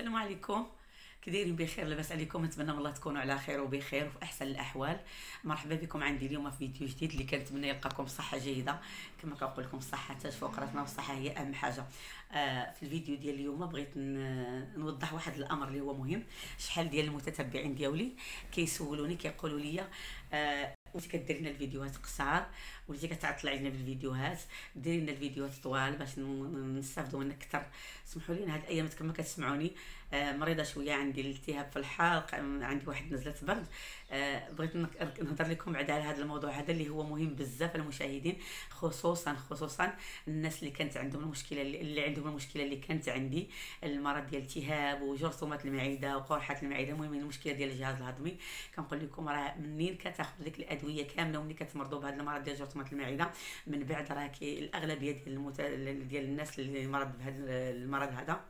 السلام عليكم. كي دايرين؟ بخير؟ لاباس عليكم؟ نتمنى من الله تكونوا على خير وبخير وفي احسن الاحوال. مرحبا بكم عندي اليوم في فيديو جديد اللي كنتمنى يلقاكم بصحه جيده. كما كنقول لكم الصحه تاج فوق راسنا والصحه هي اهم حاجه. في الفيديو ديال اليوم بغيت نوضح واحد الامر اللي هو مهم. شحال ديال المتتبعين ديالي كيسولوني كيقولوا لي وانت كديري لنا الفيديوهات قصار، وليتي كتعطلي علينا بالفيديوهات، ديري لنا الفيديوهات طوال باش نستافدوا منك اكثر. سمحوا لي هاد الايامات كما كتسمعوني مريضه شويه، عندي الالتهاب في الحلق، عندي واحد نزله برد. بغيت نهضر لكم بعد على هذا الموضوع هذا اللي هو مهم بزاف المشاهدين، خصوصا الناس اللي كانت عندهم المشكله اللي عندهم المشكله اللي كانت عندي، المرض ديال الالتهاب وجرثومه المعده وقرحه المعده، المهم المشكله ديال الجهاز الهضمي. كنقول لكم راه منين كتاخذ ديك الادويه كامله ومنين كتمرضوا بهذا المرض ديال جرثومه المعده، من بعد راه الاغلبيه ديال الناس اللي مرض بهذا المرض هذا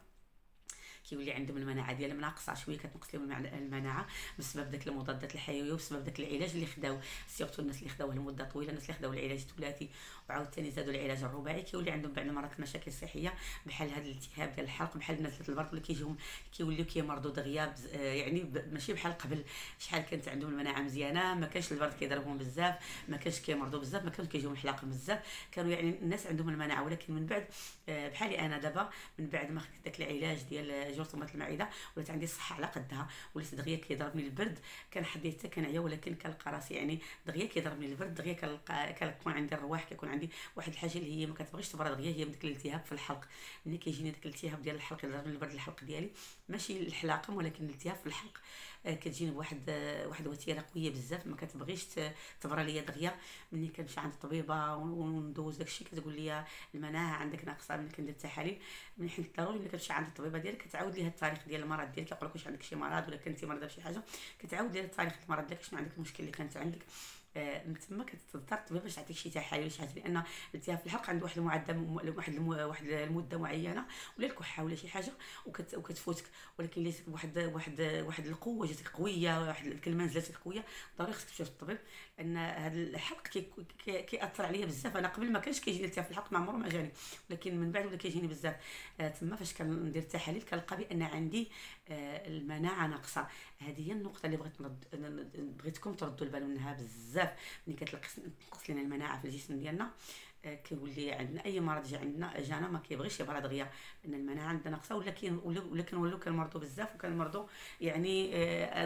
كيولي عندهم المناعه ديالهم ناقصه شويه، كتنقص لهم المناعه بسبب داك المضادات الحيويه وبسبب داك العلاج اللي خداو، سيرتو الناس اللي خداوه لمده طويله، الناس اللي خداو العلاج الثلاثي وعاود ثاني زادوا العلاج الرباعي، كيولي عندهم بعض المرات مشاكل صحيه بحال هذا الالتهاب ديال الحلق، بحال نزله البرد، ولا كيجيهم كيوليو كيمرضوا دغيا يعني ماشي بحال قبل. شحال كانت عندهم المناعه مزيانه، ما كانش البرد كيضربهم بزاف، ما كانش كيمرضوا بزاف، ما كانش كيجيهم الحلاق بزاف، كانوا يعني الناس عندهم المناعه. ولكن من بعد بحالي انا دابا من بعد ما خديت داك العلاج ديال جرثومه المعده ولات عندي الصحه على قدها، وليت دغيا كيضربني البرد، كنحدي حتى كنعيا، ولكن كنلقى راسي يعني دغيا كيضربني البرد، دغيا كنكون عندي الرواح، كيكون عندي واحد الحاجه اللي هي ما كتبغيش تبرد دغيا، هي داك الالتهاب في الحلق. ملي كيجيني داك الالتهاب ديال الحلق يضربني البرد الحلق ديالي، ماشي الحلاقم ولكن الالتهاب في الحلق، كتجيني بواحد الوتيره قويه بزاف، ما كتبغيش تبرى ليا دغيا. ملي كنمشي عند الطبيبه وندوز داكشي كتقول لي المناعه عندك ناقصه. ملي كندير التحاليل، من حيت ضروري ملي كتمشي عند الطبيبه ديالك كتعاود ليها التاريخ ديال المرض ديالك، كيقول لك واش عندك شي مرض ولا كنتي مريضه بشي حاجه، كتعاود ليها التاريخ المرض ديالك، شنو عندك المشكل اللي كانت عندك. من تما كتضطر الطبيب باش تعطيك شي تحاليل ولا شي حاجه، لان الالتهاب في الحلق عنده واحد المعدل، واحد المده معينه، ولا الكحه ولا شي حاجه وكتفوتك، ولكن ليست واحد القوه جاتك قويه، واحد الكلمه نزلتك قويه، ضروري خصك تمشي للطبيب، لان هذا الحلق كيأثر عليا بزاف. انا قبل ما كانش كيجيني التهاب في الحلق، ما عمره ما جاني، ولكن من بعد ولا كيجيني بزاف. تما فاش كندير التحاليل كنلقى بان عندي المناعه ناقصه. هذه هي النقطه اللي بغيتكم تردوا البال منها بزاف. ملي كتنقص لنا المناعه في الجسم ديالنا، كيولي عندنا اي مرض جانا ما كيبغيش يبرى دغيا، لان المناعه عندنا ناقصه، ولا كنولوا كنمرضوا بزاف، وكنمرضوا يعني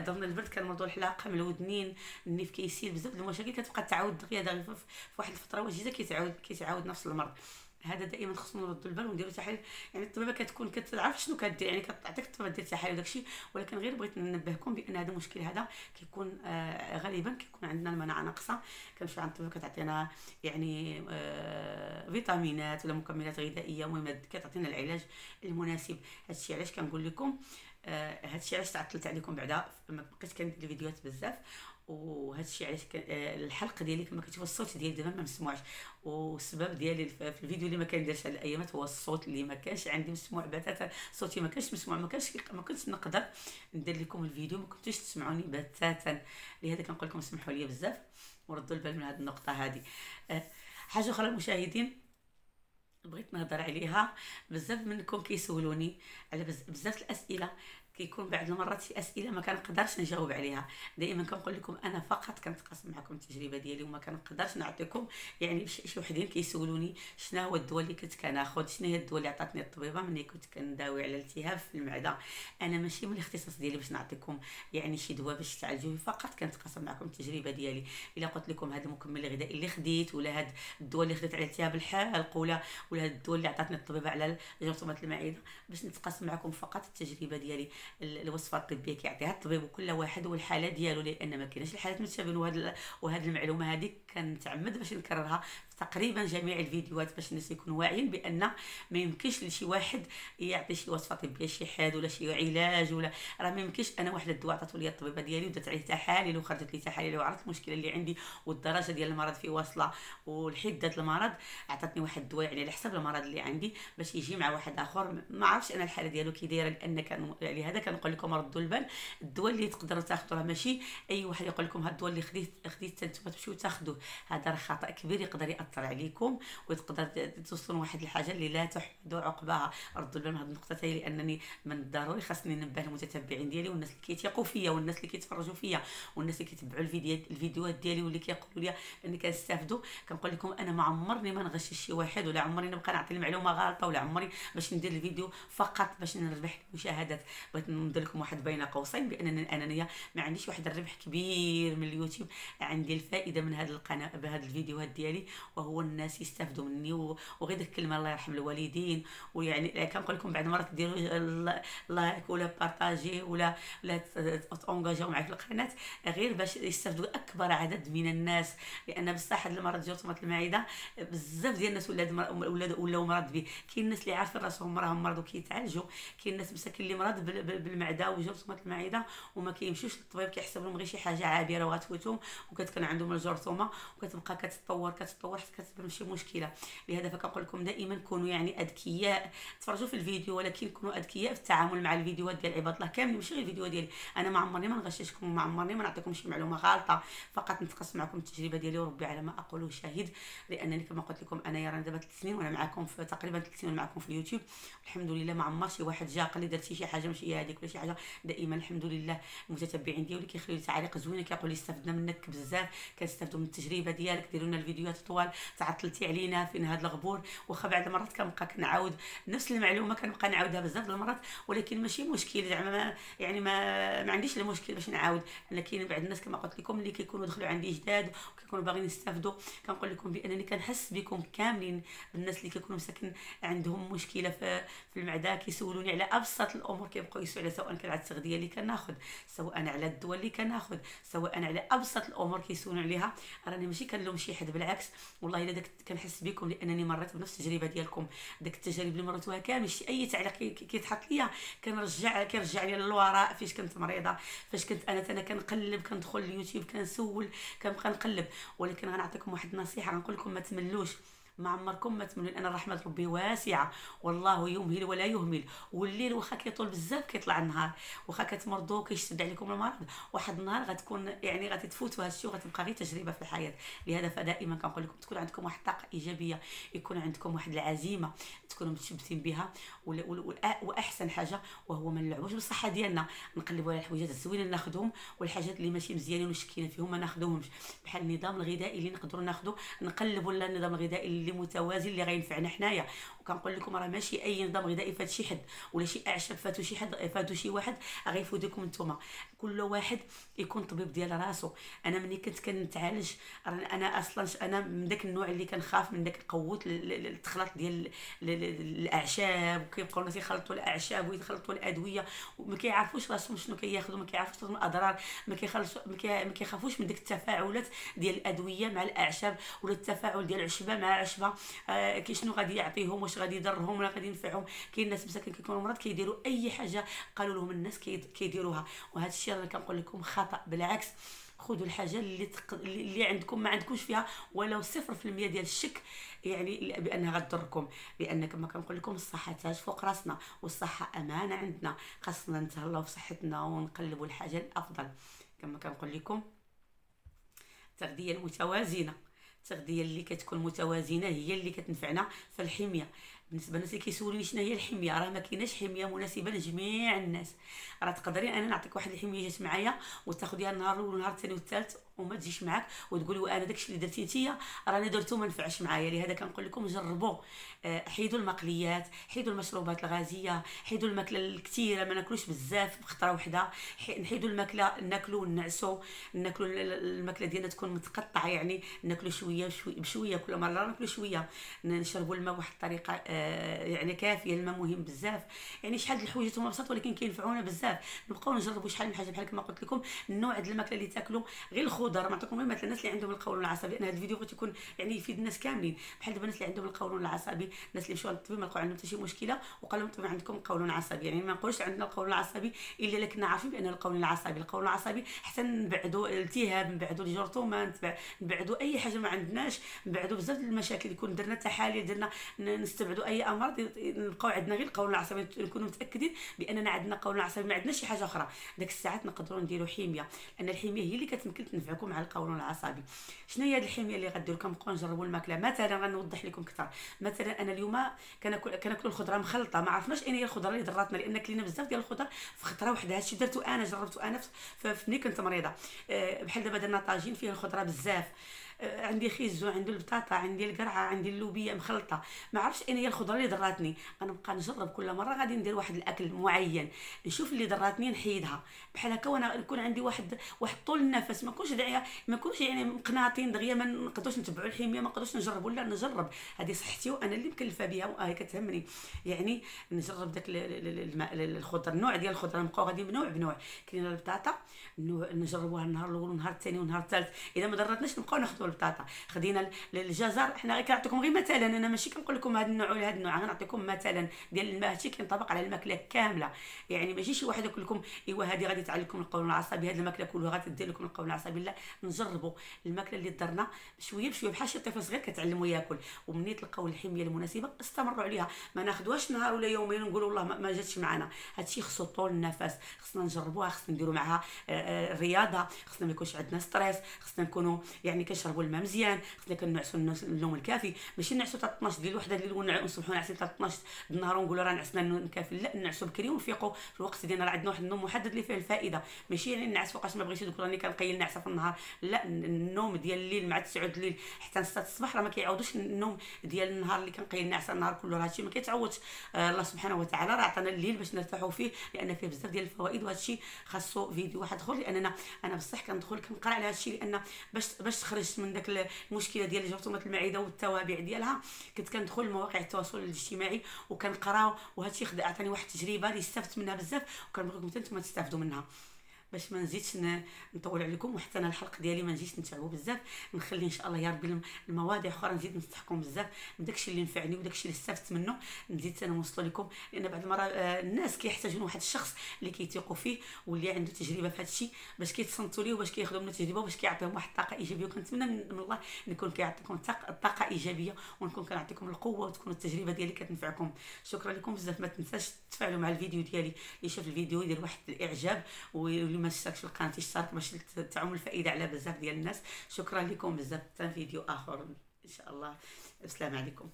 ضمن البرد كنمرضوا الحلاقه من الودنين، النيف كيسيل، بزاف المشاكل كتبقى تعاود دغيا في واحد الفتره وجيزه، كيتعاود نفس المرض هذا. دائما خصنا نردوا البال ونديروا تحاليل. يعني الطبيبه كتكون كتعرف شنو كدير، يعني كتعطيك الطبيبه دير تحاليل وداكشي، ولكن غير بغيت ننبهكم بان هذا المشكل هذا كيكون غالبا كيكون عندنا المناعه ناقصه. كنمشيو عند الطبيب كتعطينا يعني فيتامينات ولا مكملات غذائيه، المهم كتعطينا العلاج المناسب. هادشي علاش كنقول لكم هادشي علاش تعطلت عليكم بعدا ما بقيت كندير الفيديوهات بزاف، وهذا الشيء علاش الحلقه ديالي كما كتشوفوا الصوت ديالي دابا ما مسموعش، والسبب ديالي في الفيديو اللي ما كنديرش هاد الايامات هو الصوت اللي ما كانش عندي مسموع بتاتا، صوتي ما كانش مسموع، ما كنتش نقدر ندير لكم الفيديو، ما كنتوش تسمعوني بتاتا. لهذا كنقول لكم سمحوا لي بزاف وردوا البال من هذه النقطه هذه. حاجه اخرى المشاهدين بغيت نهضر عليها، بزاف منكم كيسولوني على بزاف الاسئله، كيكون بعض المرات شي اسئله ما كنقدرش نجاوب عليها. دائما كنقول لكم انا فقط كنتقاسم معكم التجربه ديالي، وما كنقدرش نعطيكم يعني شي وحدين كيسولوني شنو هو الدواء اللي كنت كناخذ، شنو هي الدواء اللي عطاتني الطبيبه ملي كنت كنداوي على الالتهاب في المعده. انا ماشي من الاختصاص ديالي باش نعطيكم يعني شي دواء باش تعالجوه، فقط كنتقاسم معكم التجربه ديالي. الا قلت لكم هذا المكمل الغذائي اللي خديت، ولا هذا الدواء اللي خديت على التهاب الحلق، ولا هذا الدواء اللي عطاتني الطبيبه على جرثومه المعده، باش نتقاسم معكم فقط التجربه ديالي. الوصفه الطبيه كيعطيها الطبيب وكل واحد والحاله ديالو، لان ما كايناش الحالات متشابهين، وهذه المعلومه هذه كنتعمد باش نكررها في تقريبا جميع الفيديوهات باش الناس يكونوا واعيين بان ما يمكنش لشي واحد يعطي شي وصفه طبيه شي حاد ولا شي علاج، ولا راه ما يمكنش. انا واحد الدواء عطاتو لي الطبيبه ديالي ودرت عليه تحاليل وخرجت لي تحاليل وعرفت المشكله اللي عندي والدرجه ديال المرض في واصله والحده المرض، عطاتني واحد الدواء يعني على حسب المرض اللي عندي باش يجي مع واحد اخر ما عرفتش انا الحاله ديالو كي دايره. لان لهذا كنقول لكم ردوا البال، الدواء اللي تقدروا تاخذوه ماشي اي واحد يقول لكم هذا الدواء اللي خديت نتوما تمشيو تاخذوه، هذا راه خطا كبير يقدر ياثر عليكم وتقدر توصلوا واحد الحاجه اللي لا تحمدوا عقباها. ردوا البال من هذه النقطه تاعي، لانني من الضروري خاصني ننبه المتتبعين ديالي والناس اللي كيتيقوا فيا والناس اللي كيتفرجوا فيا والناس اللي كيتبعوا الفيديوهات ديالي واللي كيقولوا لي اني كنستافدوا. كنقول لكم انا ما عمرني ما نغشش شي واحد، ولا عمرني نبقى نعطي المعلومه غلطه، ولا عمري باش ندير الفيديو فقط باش نربح المشاهدات. بغيت ندير لكم واحد بين قوسين بانني الانانيه ما عنديش واحد الربح كبير من اليوتيوب، عندي الفائده من هذه القناه بهذه الفيديوهات ديالي، وهو الناس يستافدوا مني. وغير ديك الكلمه الله يرحم الوالدين. ويعني كنقول لكم بعد مرات ديروا لايك ولا بارطاجي ولا تونجاجيو معايا في القناه، غير باش يستافدوا اكبر عدد من الناس. لان بصح هذا المرض جرثومه المعده بزاف ديال الناس ولاو مرض به. كاين الناس اللي عارفين راسهم راهم مرضوا كيتعالجوا، كاين الناس مساكن اللي مرض بالمعده وجرثومه المعده وما كيمشيوش للطبيب، كيحسب لهم غير شي حاجه عابره وغتفوتهم، وكتكون عندهم الجرثومه وكتبقى كتطور حتى كتبان شي مشكله. لهذا فكنقول لكم دائما كونوا يعني اذكياء، تفرجوا في الفيديو ولكن كونوا اذكياء في التعامل مع الفيديوهات ديال عباد الله كاملين، ماشي غير الفيديو ديالي. انا ما عمرني ما نغششكم وما عمرني ما نعطيكم شي معلومه غلطه، فقط نتقاسم معكم التجربه ديالي وربي على ما اقوله شاهد. لانني كما قلت لكم انا يا راه دابا 3 سنين وانا معكم في تقريبا 3 سنين معكم في اليوتيوب، الحمد لله. ما عمر شي واحد جا قال لي درتي شي حاجه ماشي هي هذيك ولا شي حاجه. دائما الحمد لله المتتبعين ديالي كيخليو لي تعاليق زوينه، كيقول لي استفدنا منك بزاف، كنستافدوا من التجربه ديالك، ديروا لنا الفيديوهات طوال، تعطلتي علينا فين هذا الغبور. واخا بعض المرات كنبقى كنعاود نفس المعلومه، كنبقى نعاودها بزاف المرات، ولكن ماشي مشكل زعما يعني ما عنديش المشكل باش نعاود. انا كاين بعض الناس كما قلت لكم اللي كيكونوا دخلوا عندي جداد وكيكونوا باغيين يستافدوا، كنقول لكم بانني كنحس بكم كاملين. الناس اللي كيكونوا مساكن عندهم مشكله في المعده كيسولوني على ابسط الامور، كيبقاو يسولوا سواء كان على التغذيه اللي كناخذ، سواء على الدواء اللي كناخذ، سواء على ابسط الامور كيسولوا عليها. راني ماشي كنلوم شي حد، بالعكس والله الا داك كنحس بكم لانني مريت بنفس التجربه ديالكم. داك التجارب اللي مريتوها كامل، شي اي تعليق كيتحط ليا كيرجعني للوراء فاش كنت مريضه، فاش كنت انا كنقلب، كندخل اليوتيوب كنسول، كنبقى نقلب. ولكن غنعطيكم واحد النصيحه، غنقول لكم ما تملوش، ما عمركم ما تمنوا، لان رحمه ربي واسعه والله يمهل ولا يهمل. والليل واخا كيطول بزاف كيطلع النهار، واخا كتمرضوا كيشتد عليكم المرض، واحد النهار غتكون يعني غتفوتوا هذا الشيء وغتبقى غير تجربه في الحياه. لهذا فدائما كنقول لكم تكون عندكم واحد الطاقه ايجابيه، يكون عندكم واحد العزيمه تكونوا متشبتين بها. واحسن حاجه وهو ما نلعبوش بالصحه ديالنا، نقلبوا على الحويجات الزوينه ناخذهم، والحاجات اللي ماشي مزيانين وشكينا فيهم ما ناخذوهمش. بحال النظام الغذائي اللي نقدروا ناخذوا، نقلبوا على النظام الغذائي اللي متوازن اللي غينفعنا حنايا. وكنقول لكم راه ماشي اي نظام غذائي فات شي حد ولا شي اعشاب فاتو شي حد، فاتو شي واحد غيفوتكم نتوما. كل واحد يكون طبيب ديال راسو. انا ملي كنت كنتعالج، انا اصلا انا من داك النوع اللي كنخاف من داك القوت التخلط ديال الاعشاب، وكيبقاو الناس يخلطوا الاعشاب ويخلطوا الادويه وما كيعرفوش راسهم شنو كياخذوا، ما كيعرفوش راسهم الاضرار، ما كيخافوش من ديك التفاعلات ديال الادويه مع الاعشاب، ولا التفاعل ديال عشبه مع عشبه. كي شنو غادي يعطيهم، واش غادي يضرهم ولا غادي ينفعهم. كاين ناس مساكن كيكونوا مرض كيديروا اي حاجه قالوا لهم الناس كيديروها، وهذا الشيء انا كنقول لكم خطا. بالعكس خذوا الحاجه اللي عندكم ما عندكوش فيها ولو 0% ديال الشك يعني بانها غتضركم. لان كما كنقول لكم الصحه تاج فوق راسنا، والصحه امانه عندنا، خاصنا نتهلاو في صحتنا ونقلبوا الحاجه الافضل. كما كنقول لكم التغذيه المتوازنه، التغذيه اللي كتكون متوازنه هي اللي كتنفعنا في الحميه. بالنسبه للناس اللي كيسولوني شنو هي الحميه، راه ما كايناش حميه مناسبه لجميع الناس. راه تقدري انا نعطيك واحد الحميه جات معايا وتاخذيها النهار الاول والنهار الثاني والثالث وما تجيش معاك وتقولي وانا داكشي اللي درتي نتيا راني درتو ما نفعش معايا. لهذا كنقول لكم جربوا، حيدوا المقليات، حيدوا المشروبات الغازيه، حيدوا الماكله الكثيره، ما ناكلوش بزاف بخطره وحده، نحيدوا الماكله ناكلوا ونعسوا، ناكلوا الماكله ديالنا تكون متقطعه، يعني ناكلوا شويه بشويه كل مره ناكلوا شويه، نشربوا الماء بواحد الطريقه يعني كافيه. الماء مهم بزاف، يعني شحال الحوايج هما بساط ولكن كينفعونا بزاف. نبقاو نجربوا شحال من حاجه بحال كما قلت لكم النوع ديال الماكله اللي تاكلوا، غير الخضر. نعطيكم غير مثلا الناس اللي عندهم القولون العصبي، لان هذا الفيديو بغيت يكون يعني يفيد الناس كاملين. بحال دابا الناس اللي عندهم القولون العصبي، الناس اللي مشاو للطبيب ما لقاو عندهم حتى شي مشكله وقال لهم الطبيب عندكم قولون عصبي، يعني ما نقولش عندنا القولون العصبي الا الا كنا عارفين بان القولون العصبي حتى نبعدوا الالتهاب، نبعدوا الجرثومه، نبعدوا اي حاجه ما عندناش، نبعدوا بزاف المشاكل. يكون درنا تحاليل، درنا نستبعدوا عنده اي امراض نبقاو عندنا غير القولون العصبي، نكونوا متاكدين باننا عندنا قولون عصبي، ما عندناش شي حاجه اخرى. داك الساعات نقدروا نديروا حميه، لان الحميه هي اللي كتمكن تنفعكم مع القولون العصبي. شنو هي هذه الحميه اللي غديروا؟ كنبقاو نجربوا الماكله. مثلا غنوضح لكم اكثر. مثلا انا اليوم كناكل الخضره مخلطه، ما عرفناش اين هي الخضره اللي ضراتنا، لان كلينا بزاف ديال الخضر في خطره وحده. هادشي درتو انا، جربته انا فملي كنت مريضه. بحال دابا درنا طاجين فيه الخضره بزاف، عندي خيزو، عندي البطاطا، عندي القرعه، عندي اللوبيه مخلطه. ما عرفتش اين هي الخضره اللي ضراتني. غنبقى نجرب كل مره غادي ندير واحد الاكل معين، نشوف اللي ضراتني نحيدها. بحال هكا وانا يكون عندي واحد طول النفس، ما نكونش داعيه، ما نكونش يعني مقناطين دغيا ما نقدروش نتبعوا الحميه، ما نقدروش نجربوا. لا نجرب، هذه صحتي وانا اللي مكلفه بها وهي كتهمني. يعني نجرب داك الخضر، النوع ديال الخضره، نبقاو غادي بنوع بنوع. كاينه البطاطا نجربوها النهار الاول والنهار الثاني والنهار الثالث، اذا ما ضرتناش نبقاو ناخذوا البطاطا. خدينا الجزر، حنا غير كنعطيكم غير مثلا، انا ماشي كنقول لكم هذا النوع ولا هذا النوع، غنعطيكم مثلا ديال الماء. هادشي كينطبق على الماكله كامله، يعني ماشي شي واحد يقول لكم ايوا هذه غادي تعلي لكم القولون العصبي، هذه الماكله كلها غادي دير لكم القولون العصبي. لا، نجربوا الماكله اللي درنا بشويه بشويه، بحال شي طفل صغير كتعلموا ياكل. ومني تلقاو الحميه المناسبه استمروا عليها، ما ناخذوهاش نهار ولا يومين ونقولوا والله ما جاتش معنا. هادشي خصو طول النفس، خصنا نجربوها، خصنا نديروا معها الرياضه، خصنا ما يكونش عندنا ستريس، خصنا نكونوا يعني كنشربوا الماء مزيان، خصنا كنعسوا النوم الكافي. ماشي نعسوا حتى 12 ديال الوحده الليل ونصبحوا ناعسين حتى 12 النهار ونقولوا راه نعسنا النوم كافي. لا، نعسوا بكري ونفيقوا في الوقت ديالنا، راه عندنا واحد النوم محدد اللي فيه الفائده. ماشي يعني نعس فوقاش ما بغيتش تقول راني كنقيل نعسه في النهار. لا، النوم ديال الليل مع 9 الليل حتى 6 الصباح راه ما كيعوضوش النوم ديال النهار اللي كنقيل نعسه النهار كله. راه هادشي ما كيتعوضش. الله سبحانه وتعالى راه عطانا الليل باش نرتاحوا فيه، لان فيه بزاف ديال الفوائد. وهادشي خاصو فيديو واحد اخر، لان انا بصح كندخل كنقرا على هادشي، لان باش تخرجت من داك المشكله ديال جرثومه المعده والتوابع ديالها، كنت كندخل لمواقع التواصل الاجتماعي وكنقرا. وهادشي عطاني واحد التجربه اللي استفدت منها بزاف، وكنبغيكم حتى نتوما تستافدوا منها. باش ما نزيدش نطول عليكم، وحتى انا الحلقه ديالي ما نجيش نتعبوا بزاف، نخلي ان شاء الله يا ربي المواضيع اخرى نزيد نصحكم بزاف بداكشي اللي نفعني وداكشي اللي استفدت منه، نزيد انا نوصل لكم. لان بعض المرات الناس كيحتاجون واحد الشخص اللي كيثيقوا فيه واللي عنده تجربه في هذا الشيء، باش كيتصنتوا ليه وباش كياخذوا منه تجربه وباش كيعطيهم واحد الطاقه ايجابيه. وكنتمنى من الله نكون كيعطيكم الطاقه ايجابيه، ونكون كنعطيكم القوه، وتكون التجربه ديالي كتنفعكم. شكرا لكم بزاف. ما تنساش تفاعلوا مع الفيديو ديالي، اللي شاف الفيديو يدير واحد الاعجاب، واللي ما اشتركش في القناه يشترك باش تعم الفائده على بزاف ديال الناس. شكرا لكم بزاف. حتى فيديو اخر ان شاء الله. السلام عليكم.